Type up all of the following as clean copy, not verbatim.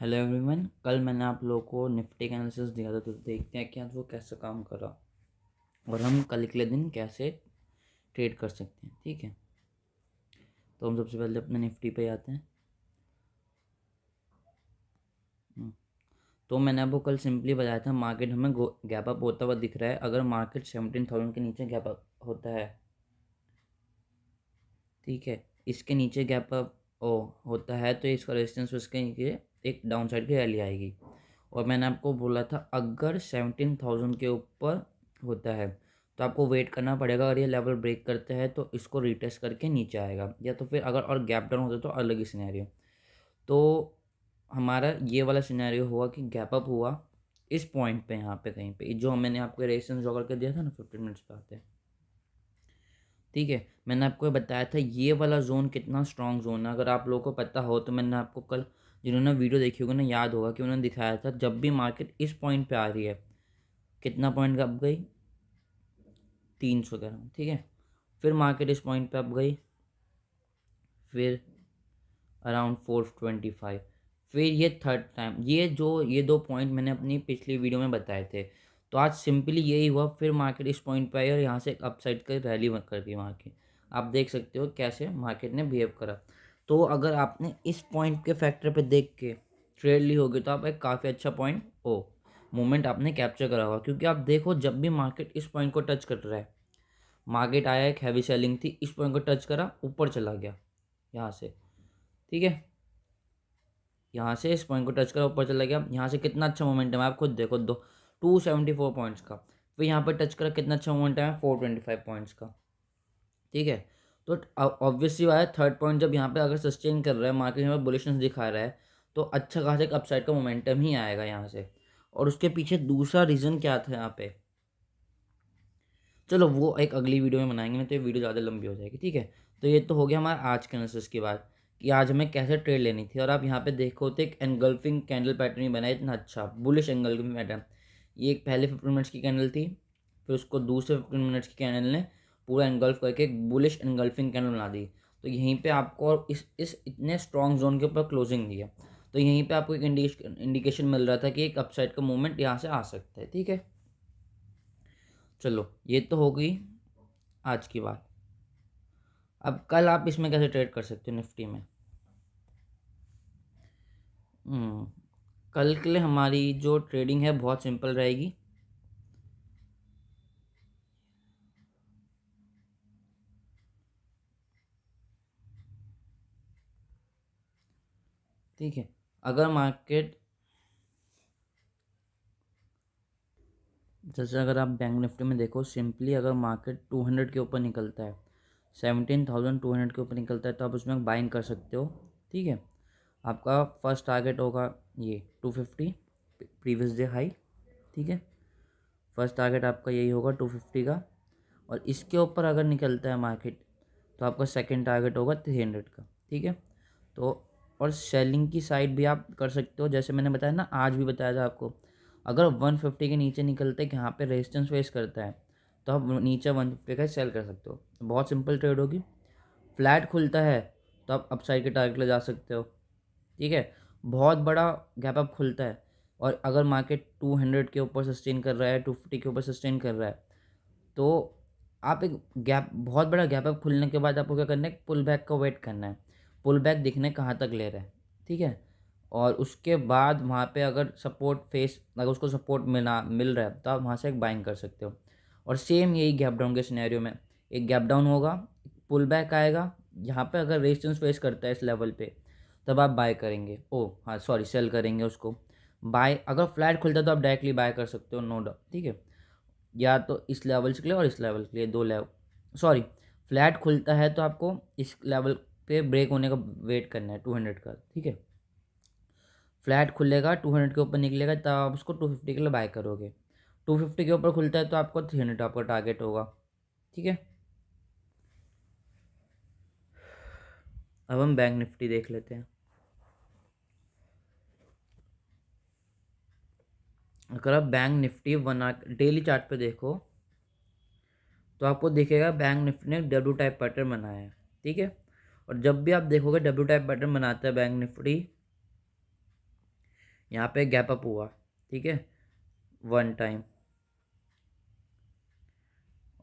Hello everyone. कल मैंने आप लोगों को निफ्टी का एनालिसिस दिया था, तो देखते हैं कि आज वो कैसे काम कर रहा और हम कल के दिन कैसे ट्रेड कर सकते हैं। ठीक है, तो हम सबसे पहले अपने निफ्टी पे आते हैं। हम्म, तो मैंने आपको कल सिंपली बताया था, मार्केट हमें गैप अप होता हुआ दिख रहा है। अगर मार्केट 17,000 के नीचे गैप अप होता है, ठीक है, इसके नीचे गैप अप होता है तो इसका रेजिस्टेंस उसके नीचे एक डाउन साइड की रैली आएगी। और मैंने आपको बोला था अगर 17,000 के ऊपर होता है तो आपको वेट करना पड़ेगा। अगर ये लेवल ब्रेक करते हैं तो इसको रिटेस्ट करके नीचे आएगा, या तो फिर अगर और गैप डाउन होता है तो अलग ही सिनेरियो। तो हमारा ये वाला सिनेरियो हुआ कि गैप अप हुआ इस पॉइंट पे, यहाँ पे कहीं पे जो मैंने आपको रेजिस्टेंस ड्रॉ करके दिया था ना 15 मिनट्स पे आते हैं। ठीक है, मैंने आपको बताया था ये वाला जोन कितना स्ट्रॉन्ग जोन है। अगर आप लोगों को पता हो तो मैंने आपको कल, जिन्होंने वीडियो देखी होगी ना, याद होगा कि उन्होंने दिखाया था जब भी मार्केट इस पॉइंट पे आ रही है, कितना पॉइंट अप गई, 300 कह रहा हूँ। ठीक है, फिर मार्केट इस पॉइंट पे अप गई, फिर अराउंड 425, फिर ये थर्ड टाइम। ये दो पॉइंट मैंने अपनी पिछली वीडियो में बताए थे। तो आज सिंपली यही हुआ, फिर मार्केट इस पॉइंट पे आई और यहाँ से एक अपसाइड का रैली कर दी मार्केट। आप देख सकते हो कैसे मार्केट ने बिहेव करा। तो अगर आपने इस पॉइंट के फैक्टर पे देख के ट्रेड ली होगी तो आप एक काफ़ी अच्छा पॉइंट मोमेंट आपने कैप्चर करा होगा। क्योंकि आप देखो जब भी मार्केट इस पॉइंट को टच कर रहा है, मार्केट आया, एक हैवी सेलिंग थी, इस पॉइंट को टच करा, ऊपर चला गया यहाँ से। ठीक है, यहाँ से इस पॉइंट को टच करा, ऊपर चला गया। यहाँ से कितना अच्छा मोमेंटम है, आप खुद देखो, 274 पॉइंट्स का। फिर यहाँ पर टच करा, कितना अच्छा मोमेंटम है, 425 पॉइंट्स का। ठीक है, तो ऑब्वियसली बात है, थर्ड पॉइंट जब यहाँ पे अगर सस्टेन कर रहा है, मार्केट यहाँ पे बुलिशनेस दिखा रहा है, तो अच्छा खासा एक अपसाइड का मोमेंटम ही आएगा यहाँ से। और उसके पीछे दूसरा रीज़न क्या था यहाँ पे, चलो वो एक अगली वीडियो में बनाएंगे, नहीं तो ये वीडियो ज़्यादा लंबी हो जाएगी। ठीक है, तो ये तो हो गया हमारा आज के एनालिसिस की बात कि आज हमें कैसे ट्रेड लेनी थी। और आप यहाँ पे देखो तो एक एनगल्फिंग कैंडल पैटर्न ही बना है, इतना अच्छा बुलिश एंगल्फिंग पैटर्न। ये एक पहले 15 मिनट्स की कैंडल थी, फिर उसको दूसरे 15 मिनट्स की कैंडल ने पूरा एंगल्फ करके एक बुलिश एनगल्फिंग कैंडल बना दी। तो यहीं पे आपको और इस इतने स्ट्रॉन्ग जोन के ऊपर क्लोजिंग दिया, तो यहीं पे आपको एक इंडिकेशन मिल रहा था कि एक अपसाइड का मूवमेंट यहाँ से आ सकता है। ठीक है, चलो ये तो हो गई आज की बात। अब कल आप इसमें कैसे ट्रेड कर सकते हो निफ्टी में। हम्म, कल के लिए हमारी जो ट्रेडिंग है बहुत सिंपल रहेगी। ठीक है, अगर मार्केट, जैसे अगर आप बैंक निफ्टी में देखो, सिंपली अगर मार्केट 200 के ऊपर निकलता है, 17,200 के ऊपर निकलता है, तो आप उसमें बाइंग कर सकते हो। ठीक है, आपका फर्स्ट टारगेट होगा ये 250 प्रीवियस डे हाई। ठीक है, फर्स्ट टारगेट आपका यही होगा 250 का। और इसके ऊपर अगर निकलता है मार्केट तो आपका सेकंड टारगेट होगा 300 का। ठीक है, तो और सेलिंग की साइड भी आप कर सकते हो, जैसे मैंने बताया ना, आज भी बताया था आपको, अगर 150 के नीचे निकलते कि यहाँ पे रेजिस्टेंस फेस करता है तो आप नीचे 150 का सेल कर सकते हो। बहुत सिंपल ट्रेड होगी। फ्लैट खुलता है तो आप अपसाइड के टारगेट ले जा सकते हो। ठीक है, बहुत बड़ा गैप अप खुलता है और अगर मार्केट 200 के ऊपर सस्टेन कर रहा है, 250 के ऊपर सस्टेन कर रहा है, तो आप एक गैप, बहुत बड़ा गैप अप खुलने के बाद आपको क्या करना है, पुल बैक का वेट करना है। पुल बैक दिखने कहाँ तक ले रहा है। ठीक है, और उसके बाद वहाँ पे अगर सपोर्ट फेस, अगर उसको सपोर्ट मिल रहा है तो आप वहाँ से एक बाइंग कर सकते हो। और सेम यही गैप डाउन के सिनेरियो में, एक गैप डाउन होगा, पुल बैक आएगा, यहाँ पे अगर रेजिस्टेंस फेस करता है इस लेवल पे, तब आप बाय करेंगे, ओ हाँ सॉरी, सेल करेंगे उसको। बाय अगर फ्लैट खुलता है तो आप डायरेक्टली बाय कर सकते हो, नो डाउट। ठीक है, या तो इस लेवल के लिए और इस लेवल के लिए, दो लेवल, सॉरी, फ्लैट खुलता है तो आपको इस लेवल पे ब्रेक होने का वेट करना है 200 का। ठीक है, फ्लैट खुलेगा 200 के ऊपर निकलेगा तब आप उसको 250 के लिए बाय करोगे। 250 के ऊपर खुलता है तो आपको 300 आपका टारगेट होगा। ठीक है, अब हम बैंक निफ्टी देख लेते हैं। अगर आप बैंक निफ्टी 1 डेली चार्ट पे देखो तो आपको दिखेगा बैंक निफ्टी ने डब्ल्यू टाइप पैटर्न बनाया है। ठीक है, और जब भी आप देखोगे डब्ल्यू टाइप पैटर्न बनाता है बैंक निफ्टी, यहाँ पे गैप अप हुआ, ठीक है, वन टाइम,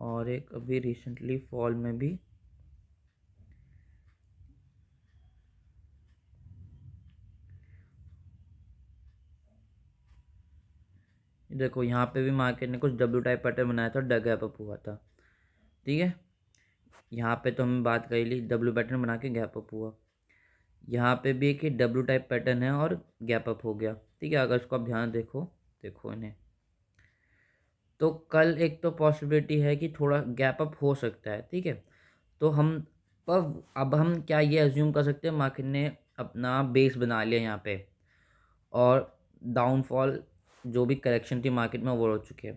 और एक अभी रिसेंटली फॉल में भी देखो, यहाँ पे भी मार्केट ने कुछ डब्ल्यू टाइप पैटर्न बनाया था, गैप अप हुआ था, ठीक है। यहाँ पे तो हमने बात कर ली, डब्ल्यू पैटर्न बना के गैप अप हुआ। यहाँ पे भी एक डब्ल्यू टाइप पैटर्न है और गैप अप हो गया, ठीक है। अगर इसको आप ध्यान देखो इन्हें, तो कल एक तो पॉसिबिलिटी है कि थोड़ा गैप अप हो सकता है, ठीक है। तो हम अब हम क्या ये अज्यूम कर सकते हैं, मार्केट ने अपना बेस बना लिया यहाँ पे, और डाउनफॉल जो भी करेक्शन थी मार्केट में वो हो चुकी है,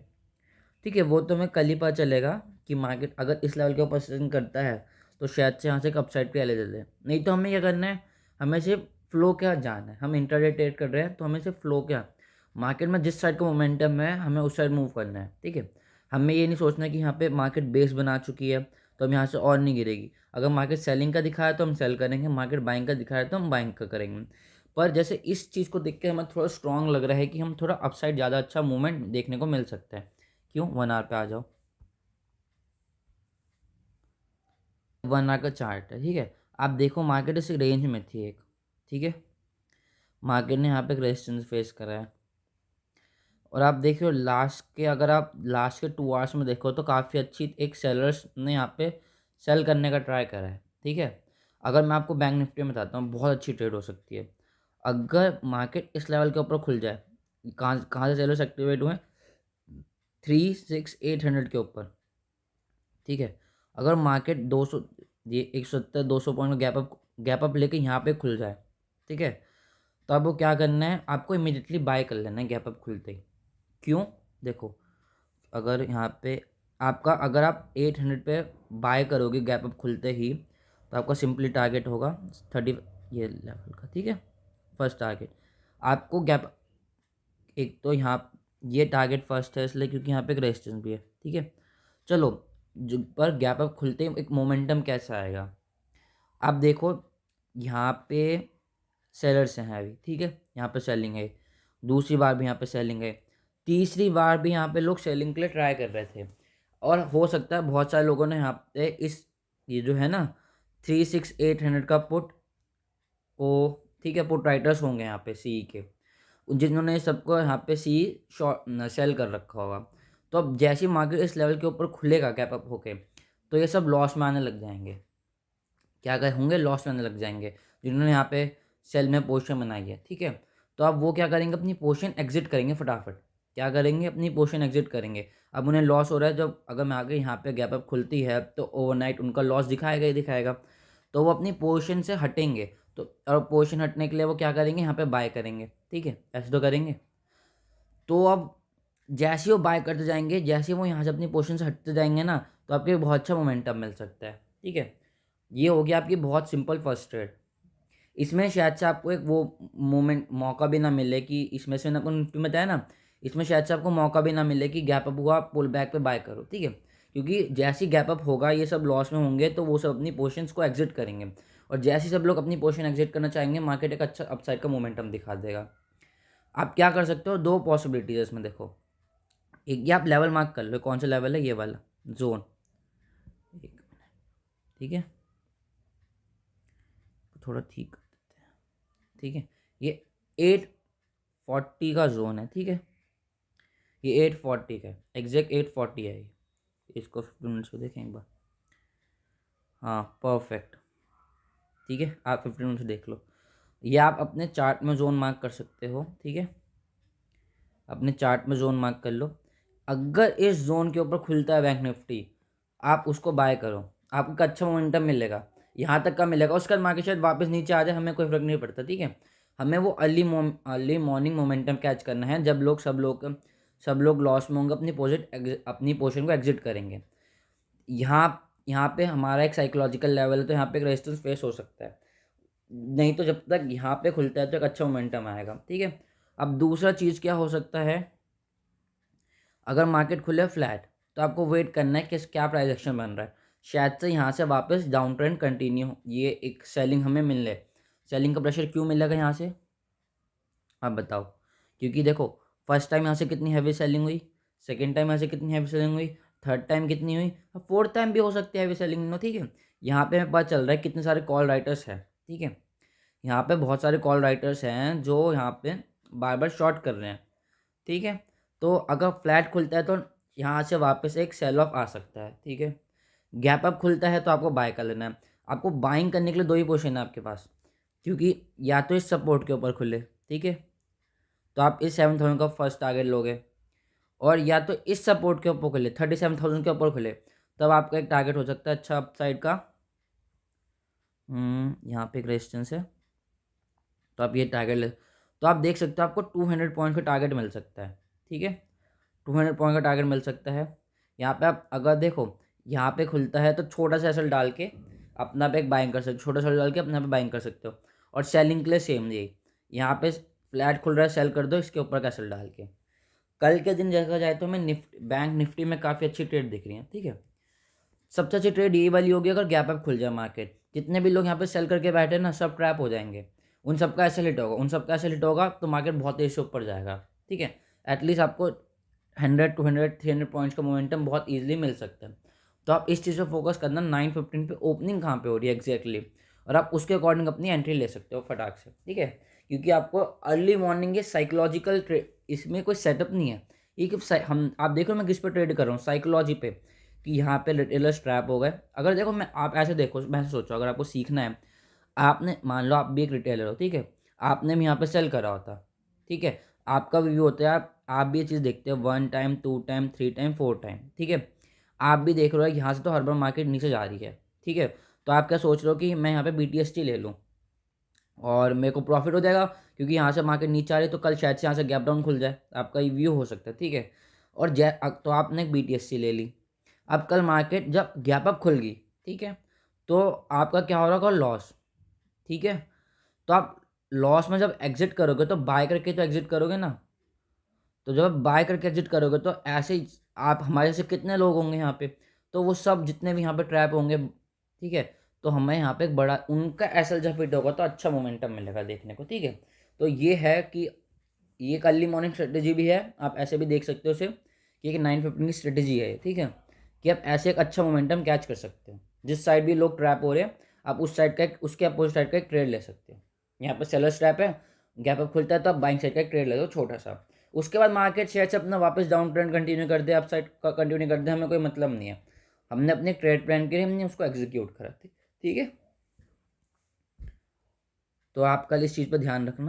ठीक है। वो तो हमें कल ही पता चलेगा कि मार्केट अगर इस लेवल के ऊपर सस्टेन करता है तो शायद से यहाँ से एक अपसाइड पे ले जाते हैं। नहीं तो हमें क्या करना है, हमें सिर्फ फ्लो क्या जानना है। हम इंट्राडे ट्रेड कर रहे हैं तो हमें सिर्फ फ्लो क्या, मार्केट में जिस साइड का मोमेंटम है हमें उस साइड मूव करना है, ठीक है। हमें ये नहीं सोचना कि यहाँ पे मार्केट बेस बना चुकी है तो हम यहाँ से और नहीं गिरेगी। अगर मार्केट सेलिंग का दिखा है तो हम सेल करेंगे, मार्केट बाइंग का दिखा है तो हम बाइंग का करेंगे। पर जैसे इस चीज़ को देख के हमें थोड़ा स्ट्रांग लग रहा है कि हम थोड़ा अपसाइड ज़्यादा अच्छा मूवमेंट देखने को मिल सकता है। क्यों, 1 आवर पे आ जाओ। 1 आवर का चार्ट है, ठीक है। आप देखो मार्केट इस रेंज में थी एक, ठीक है। मार्केट ने यहाँ पे रेजिस्टेंस फेस करा है, और आप देखो लास्ट के, अगर आप लास्ट के 2 आवर्स में देखो तो काफ़ी अच्छी एक सेलर्स ने यहाँ पे सेल करने का ट्राई करा है, ठीक है। अगर मैं आपको बैंक निफ्टी में बताता हूँ, बहुत अच्छी ट्रेड हो सकती है अगर मार्केट इस लेवल के ऊपर खुल जाए। कहाँ कहाँ से सेलर्स एक्टिवेट हुए, 36800 के ऊपर, ठीक है। अगर मार्केट 200, ये 170-200 पॉइंट गैप अप लेके यहाँ पे खुल जाए, ठीक है, तो आपको क्या करना है, आपको इमीडिएटली बाय कर लेना है गैप अप खुलते ही। क्यों, देखो, अगर यहाँ पे आपका, अगर आप 800 पे बाय करोगे गैप अप खुलते ही, तो आपका सिंपली टारगेट होगा 30, ये लेवल का, ठीक है। फर्स्ट टारगेट आपको गैप, एक तो यहाँ ये टारगेट फर्स्ट है इसलिए क्योंकि यहाँ पे एक रेजिस्टेंस भी है, ठीक है। चलो, जो पर गैप अप खुलते ही एक मोमेंटम कैसा आएगा, आप देखो यहाँ पे सेलर्स हैं अभी, ठीक है। यहाँ पे सेलिंग है, दूसरी बार भी यहाँ पे सेलिंग है, तीसरी बार भी यहाँ पे लोग सेलिंग के लिए ट्राई कर रहे थे, और हो सकता है बहुत सारे लोगों ने यहाँ पे इस, ये जो है ना 36800 का पुट को, ठीक है, पुट राइटर्स होंगे यहाँ पे सी के, जिन्होंने सबको यहाँ पे सी शॉर्ट सेल कर रखा होगा। तो अब जैसी मार्केट इस लेवल के ऊपर खुलेगा गैप अप होके, तो ये सब लॉस में आने लग जाएंगे, क्या कर होंगे, लॉस में आने लग जाएंगे, जिन्होंने यहाँ पे सेल में पोजीशन बनाई है, ठीक है। तो अब वो क्या करेंगे, अपनी पोजीशन एग्जिट करेंगे फटाफट, क्या करेंगे, अपनी पोजीशन एग्जिट करेंगे। अब उन्हें लॉस हो रहा है, जब अगर मैं आगे यहाँ पे गैप अप खुलती है तो ओवरनाइट उनका लॉस दिखाएगा ही दिखाएगा, तो वो अपनी पोजीशन से हटेंगे। तो और पोजीशन हटने के लिए वो क्या करेंगे, यहाँ पे बाय करेंगे, ठीक है, ऐसे तो करेंगे। तो अब जैसे ही वो बाय करते जाएंगे, जैसे ही वो यहाँ से अपनी पोजीशन से हटते जाएंगे ना, तो आपके बहुत अच्छा मोमेंटम मिल सकता है, ठीक है। ये हो गया आपकी बहुत सिंपल फर्स्ट ट्रेड। इसमें शायद से आपको एक वो मोमेंट मौका भी ना मिले कि, इसमें से मैंने आपको निफ्टी में बताया ना, इसमें शायद से आपको मौका भी ना मिले कि गैप अप हुआ पुल बैक पे बाय करो, ठीक है। क्योंकि जैसे ही गैप अप होगा ये सब लॉस में होंगे तो वो सब अपनी पोजीशंस को एग्जिट करेंगे, और जैसे ही सब लोग अपनी पोजीशन एग्जिट करना चाहेंगे, मार्केट एक अच्छा अपसाइड का मोमेंटम दिखा देगा। आप क्या कर सकते हो, दो पॉसिबिलिटीज है इसमें, देखो, एक ये आप लेवल मार्क कर लो, कौन सा लेवल है, ये वाला जोन, ठीक है, थोड़ा ठीक, ठीक है। ये 840 का जोन है, ठीक है, ये 840 का है, एग्जैक्ट 840 है ये। इसको 15 मिनट्स को देखें एक बार, हाँ परफेक्ट, ठीक है। आप 15 मिनट्स देख लो, ये आप अपने चार्ट में जोन मार्क कर सकते हो, ठीक है, अपने चार्ट में जोन मार्क कर लो। अगर इस जोन के ऊपर खुलता है बैंक निफ्टी, आप उसको बाय करो, आपको एक अच्छा मोमेंटम मिलेगा, यहाँ तक का मिलेगा, उसके बाद मार्केट शायद वापस नीचे आ जाए, हमें कोई फर्क नहीं पड़ता, ठीक है। हमें वो अर्ली मॉर्निंग मोमेंटम कैच करना है, जब लोग सब लोग लॉस में होंगे, अपनी पोजीशन को एग्जिट करेंगे। यहाँ यहाँ पे हमारा एक साइकोलॉजिकल लेवल है, तो यहाँ पे एक रेजिस्टेंस फेस हो सकता है, नहीं तो जब तक यहाँ पे खुलता है तो एक अच्छा मोमेंटम आएगा, ठीक है। अब दूसरा चीज़ क्या हो सकता है, अगर मार्केट खुले फ्लैट तो आपको वेट करना है कि क्या प्राइस एक्शन बन रहा है, शायद से यहाँ से वापस डाउन ट्रेंड कंटिन्यू, ये एक सेलिंग हमें मिल रहा है। सेलिंग का प्रेशर क्यों मिलेगा यहाँ से, आप बताओ, क्योंकि देखो फर्स्ट टाइम यहाँ से कितनी हैवी सेलिंग हुई, सेकंड टाइम यहाँ से कितनी हैवी सेलिंग हुई, थर्ड टाइम कितनी हुई, फोर्थ टाइम भी हो सकती है हैवी सेलिंग नो, ठीक है। यहाँ पे हमें पता चल रहा है कितने सारे कॉल राइटर्स हैं, ठीक है। यहाँ पे बहुत सारे कॉल राइटर्स हैं जो यहाँ पे बार बार शॉर्ट कर रहे हैं, ठीक है। तो अगर फ्लैट खुलता है तो यहाँ से वापस एक सेल ऑफ आ सकता है, ठीक है। गैप अप खुलता है तो आपको बाय कर लेना है। आपको बाइंग करने के लिए दो ही पोजीशन है आपके पास, क्योंकि या तो इस सपोर्ट के ऊपर खुले, ठीक है, तो आप इस 7,000 का फर्स्ट टारगेट लोगे, और या तो इस सपोर्ट के ऊपर खुले 37,000 के ऊपर खुले, तब आपका एक टारगेट हो सकता है अच्छा अपसाइड का। यहाँ पे एक रेजिस्टेंस है, तो आप ये टारगेट ले, तो आप देख सकते हो आपको 200 पॉइंट का टारगेट मिल सकता है, ठीक है। 200 पॉइंट का टारगेट मिल सकता है। यहाँ पे आप अगर देखो यहाँ पे खुलता है तो छोटा सा एसएल डाल के अपना पे एक बाइंग कर सकते हो, छोटा सा डाल के अपना पे बाइंग कर सकते हो। और सेलिंग के लिए सेम यही, यहाँ पे फ्लैट खुल रहा है सेल कर दो इसके ऊपर का एसएल डाल के। कल के दिन देखा जाए तो हमें बैंक निफ्टी में काफ़ी अच्छी ट्रेड दिख रही है, ठीक है। सबसे अच्छी ट्रेड यही वाली होगी अगर गैप अप खुल जाए मार्केट। जितने भी लोग यहाँ पे सेल करके बैठे हैं ना, सब ट्रैप हो जाएंगे, उन सबका ऐसे हिट होगा, उन सबका ऐसे हिट होगा तो मार्केट बहुत तेज़ी से ऊपर जाएगा, ठीक है। एटलीस्ट आपको 100 200 300 पॉइंट्स का मोमेंटम बहुत ईजिली मिल सकता है। तो आप इस चीज़ पर फोकस करना 9:15 पे ओपनिंग कहाँ पे हो रही है एग्जैक्टली, और आप उसके अकॉर्डिंग अपनी एंट्री ले सकते हो फटाक से, ठीक है। क्योंकि आपको अर्ली मॉर्निंग ये साइकोलॉजिकल ट्रेड, इसमें कोई सेटअप नहीं है। ये कि हम आप देखो मैं किस पे ट्रेड कर रहा हूँ, साइकोलॉजी पे, कि यहाँ पे रिटेलर्स ट्रैप हो गए। अगर देखो मैं आप ऐसे देखो, मैं ऐसे सोचो अगर आपको सीखना है, आपने मान लो आप भी एक रिटेलर हो, ठीक है, आपने भी यहाँ पे सेल करा होता, ठीक है, आपका व्यू होता है, आप भी ये चीज़ देखते हो 1 टाइम 2 टाइम 3 टाइम 4 टाइम, ठीक है। आप भी देख रहे हो यहाँ से तो हर बार मार्केट नीचे जा रही है, ठीक है। तो आप क्या सोच रहे हो कि मैं यहाँ पे BTST ले लूँ और मेरे को प्रॉफिट हो जाएगा, क्योंकि यहाँ से मार्केट नीचे आ रही है तो कल शायद से यहाँ से गैप डाउन खुल जाए, आपका ये व्यू हो सकता है, ठीक है। और तो आपने BTST ले ली, अब कल मार्केट जब गैप अप खुल गई, ठीक है, तो आपका क्या हो रहा होगा, लॉस, ठीक है। तो आप लॉस में जब एग्जिट करोगे तो बाय करके तो एग्जिट करोगे ना, तो जब आप बाय करके एग्जिट करोगे तो ऐसे ही आप हमारे जैसे कितने लोग होंगे यहाँ पे, तो वो सब जितने भी यहाँ पे ट्रैप होंगे, ठीक है, तो हमें यहाँ पे एक बड़ा उनका एसएल जब हिट होगा तो अच्छा मोमेंटम मिलेगा देखने को, ठीक है। तो ये है कि ये एक अर्ली मॉर्निंग स्ट्रेटेजी भी है, आप ऐसे भी देख सकते हो उसे कि एक 9:15 की स्ट्रेटेजी है, ठीक है, कि आप ऐसे एक अच्छा मोमेंटम कैच कर सकते हो। जिस साइड भी लोग ट्रैप हो रहे हैं आप उस साइड का उसके अपोजिट साइड का एक ट्रेड ले सकते हो। यहाँ पर सेलर ट्रैप है, गैप अप खुलता है तो आप बाइंग साइड का एक ट्रेड ले लो छोटा सा। उसके बाद मार्केट शेयर से अपना वापस डाउन ट्रेंड कंटिन्यू कर दे, अप साइड का कंटिन्यू कर दे, हमें कोई मतलब नहीं है। हमने अपने ट्रेड प्लान के लिए हमने उसको एग्जीक्यूट करा थी, ठीक है। तो आप कल इस चीज़ पर ध्यान रखना।